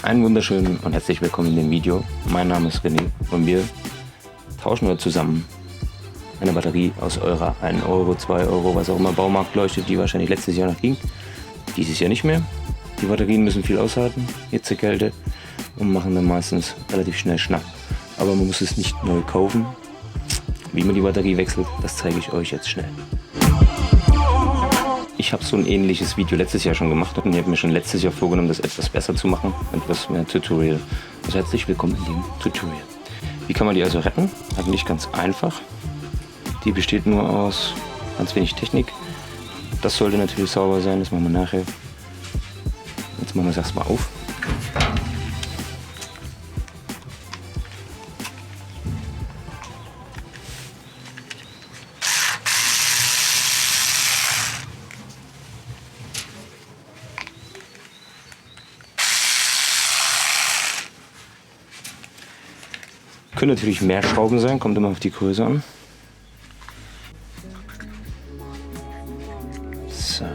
Einen wunderschönen und herzlich willkommen in dem Video. Mein Name ist René und wir tauschen heute zusammen eine Batterie aus eurer 1 Euro, 2 Euro, was auch immer Baumarktleuchte, die wahrscheinlich letztes Jahr noch ging. Dieses Jahr nicht mehr. Die Batterien müssen viel aushalten, Hitzekälte, und machen dann meistens relativ schnell Schnapp. Aber man muss es nicht neu kaufen. Wie man die Batterie wechselt, das zeige ich euch jetzt schnell. Ich habe so ein ähnliches Video letztes Jahr schon gemacht und ich habe mir schon letztes Jahr vorgenommen, das etwas besser zu machen, etwas mehr Tutorial. Also herzlich willkommen in dem Tutorial. Wie kann man die also retten? Eigentlich ganz einfach. Die besteht nur aus ganz wenig Technik. Das sollte natürlich sauber sein, das machen wir nachher. Jetzt machen wir es erstmal auf. Können natürlich mehr Schrauben sein, kommt immer auf die Größe an. So.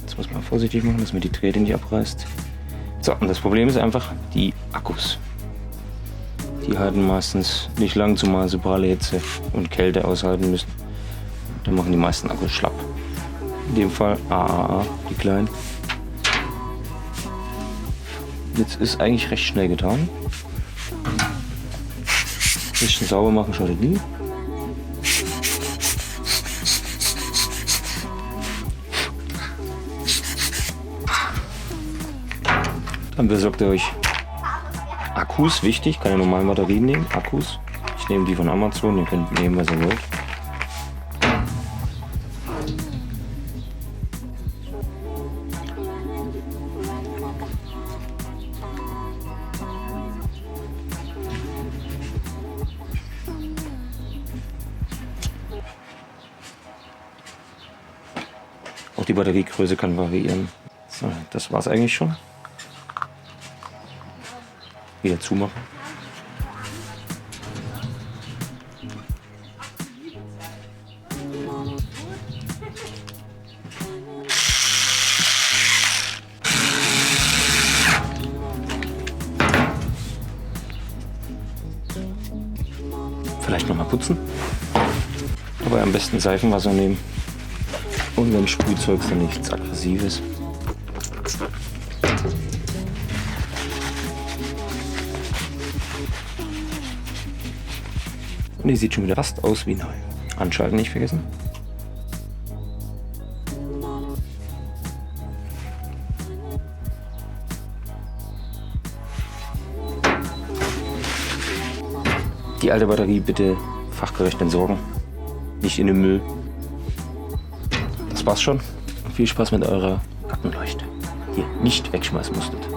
Jetzt muss man vorsichtig machen, dass man die Drähte nicht abreißt. So, und das Problem ist einfach die Akkus. Die halten meistens nicht lang, zumal sie pralle Hitze und Kälte aushalten müssen. Dann machen die meisten Akkus schlapp. In dem Fall AAA, die kleinen. Jetzt ist eigentlich recht schnell getan. Ein bisschen sauber machen schadet nie. Dann besorgt ihr euch Akkus, wichtig, keine normalen Batterien nehmen, Akkus. Ich nehme die von Amazon, ihr könnt nehmen, was ihr wollt. Auch die Batteriegröße kann variieren. So, das war's eigentlich schon. Wieder zumachen. Vielleicht noch mal putzen. Aber am besten Seifenwasser nehmen. Und wenn Sprühzeug dann nichts Aggressives. Und die sieht schon wieder fast aus wie neu. Anschalten nicht vergessen. Die alte Batterie bitte fachgerecht entsorgen. Nicht in den Müll. Das war's schon. Und viel Spaß mit eurer Gartenleuchte, die ihr nicht wegschmeißen musstet.